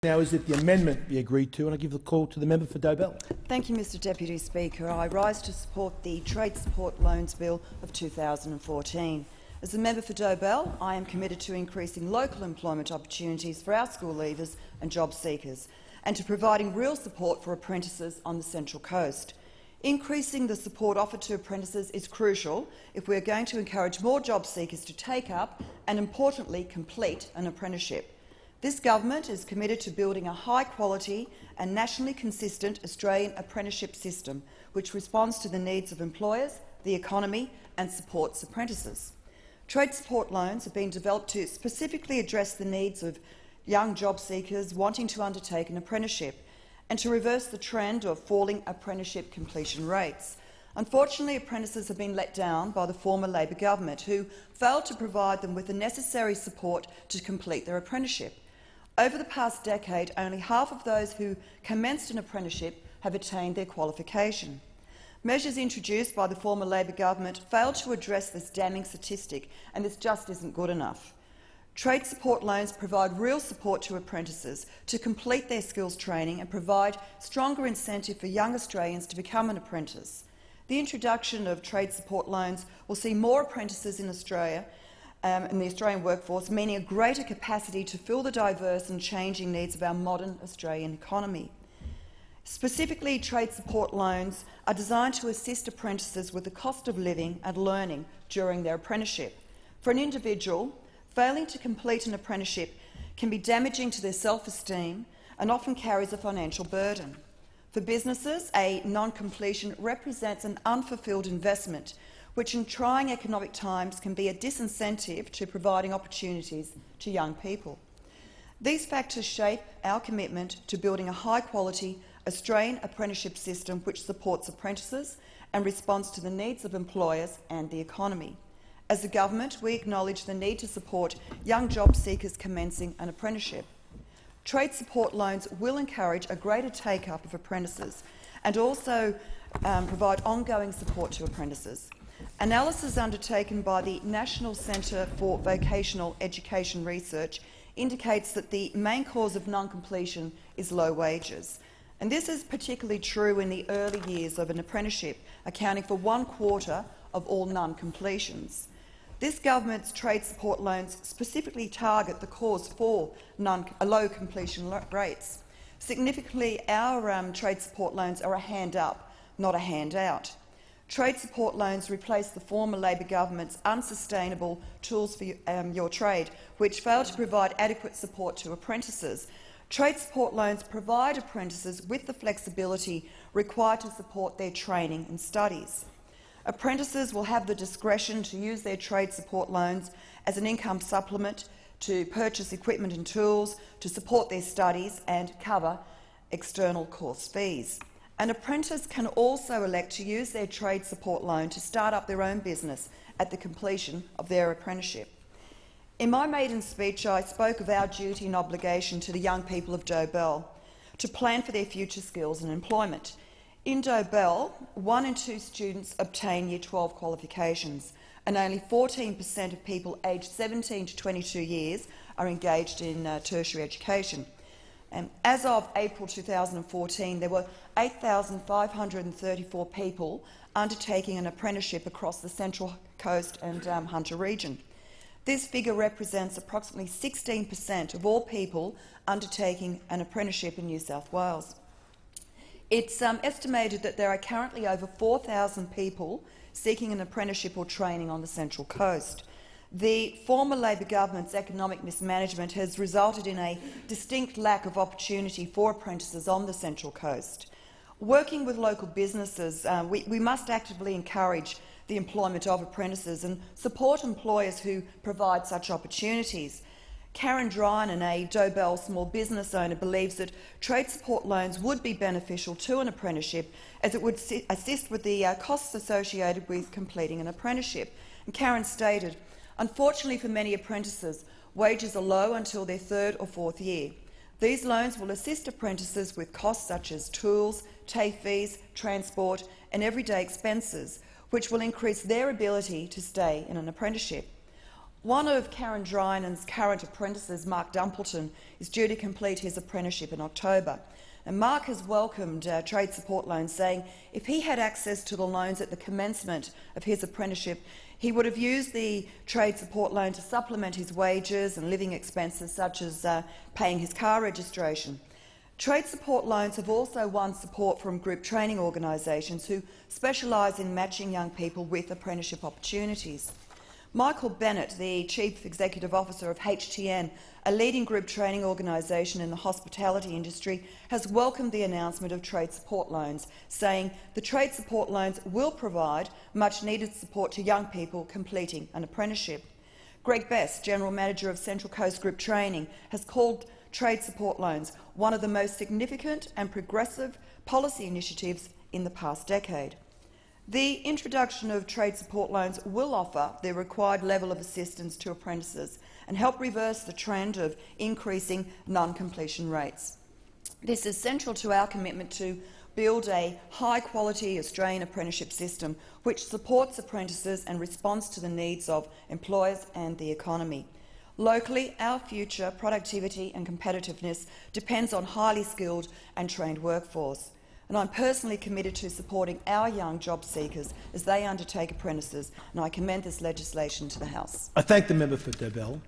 Now is that the amendment be agreed to, and I give the call to the member for Dobell. Thank you, Mr Deputy Speaker. I rise to support the Trade Support Loans Bill of 2014. As a member for Dobell, I am committed to increasing local employment opportunities for our school leavers and job seekers, and to providing real support for apprentices on the Central Coast. Increasing the support offered to apprentices is crucial if we are going to encourage more job seekers to take up and, importantly, complete an apprenticeship. This government is committed to building a high-quality and nationally consistent Australian apprenticeship system which responds to the needs of employers, the economy and supports apprentices. Trade support loans have been developed to specifically address the needs of young job seekers wanting to undertake an apprenticeship and to reverse the trend of falling apprenticeship completion rates. Unfortunately, apprentices have been let down by the former Labor government, who failed to provide them with the necessary support to complete their apprenticeship. Over the past decade, only half of those who commenced an apprenticeship have attained their qualification. Measures introduced by the former Labor government failed to address this damning statistic, and this just isn't good enough. Trade support loans provide real support to apprentices to complete their skills training and provide stronger incentive for young Australians to become an apprentice. The introduction of trade support loans will see more apprentices in Australia in the Australian workforce, meaning a greater capacity to fill the diverse and changing needs of our modern Australian economy. Specifically, trade support loans are designed to assist apprentices with the cost of living and learning during their apprenticeship. For an individual, failing to complete an apprenticeship can be damaging to their self-esteem and often carries a financial burden. For businesses, a non-completion represents an unfulfilled investment, which in trying economic times can be a disincentive to providing opportunities to young people. These factors shape our commitment to building a high-quality Australian apprenticeship system which supports apprentices and responds to the needs of employers and the economy. As a government, we acknowledge the need to support young job seekers commencing an apprenticeship. Trade support loans will encourage a greater take-up of apprentices and also provide ongoing support to apprentices. Analysis undertaken by the National Centre for Vocational Education Research indicates that the main cause of non-completion is low wages. And this is particularly true in the early years of an apprenticeship, accounting for 1/4 of all non-completions. This government's trade support loans specifically target the cause for low completion rates. Significantly, our trade support loans are a hand up, not a handout. Trade support loans replace the former Labor government's unsustainable tools for your trade, which failed to provide adequate support to apprentices. Trade support loans provide apprentices with the flexibility required to support their training and studies. Apprentices will have the discretion to use their trade support loans as an income supplement to purchase equipment and tools, to support their studies and cover external course fees. An apprentice can also elect to use their trade support loan to start up their own business at the completion of their apprenticeship. In my maiden speech, I spoke of our duty and obligation to the young people of Dobell to plan for their future skills and employment. In Dobell, 1 in 2 students obtain Year 12 qualifications, and only 14% of people aged 17 to 22 years are engaged in tertiary education. As of April 2014, there were 8,534 people undertaking an apprenticeship across the Central Coast and Hunter region. This figure represents approximately 16% of all people undertaking an apprenticeship in New South Wales. It's estimated that there are currently over 4,000 people seeking an apprenticeship or training on the Central Coast. The former Labor government's economic mismanagement has resulted in a distinct lack of opportunity for apprentices on the Central Coast. Working with local businesses, we must actively encourage the employment of apprentices and support employers who provide such opportunities. Karen Dryan, a Dobell small business owner, believes that trade support loans would be beneficial to an apprenticeship, as it would assist with the costs associated with completing an apprenticeship. And Karen stated, "Unfortunately for many apprentices, wages are low until their 3rd or 4th year. These loans will assist apprentices with costs such as tools, TAFE fees, transport and everyday expenses, which will increase their ability to stay in an apprenticeship. One of Karen Drynan's current apprentices, Mark Dumpleton, is due to complete his apprenticeship in October. And Mark has welcomed trade support loans, saying if he had access to the loans at the commencement of his apprenticeship, he would have used the trade support loan to supplement his wages and living expenses, such as paying his car registration. Trade support loans have also won support from group training organisations who specialise in matching young people with apprenticeship opportunities. Michael Bennett, the Chief Executive Officer of HTN, a leading group training organisation in the hospitality industry, has welcomed the announcement of trade support loans, saying the trade support loans will provide much-needed support to young people completing an apprenticeship. Greg Best, General Manager of Central Coast Group Training, has called trade support loans one of the most significant and progressive policy initiatives in the past decade. The introduction of trade support loans will offer the required level of assistance to apprentices and help reverse the trend of increasing non-completion rates. This is central to our commitment to build a high-quality Australian apprenticeship system which supports apprentices and responds to the needs of employers and the economy. Locally, our future productivity and competitiveness depends on highly skilled and trained workforce. And I'm personally committed to supporting our young job seekers as they undertake apprentices, and I commend this legislation to the House. I thank the member for Dobell.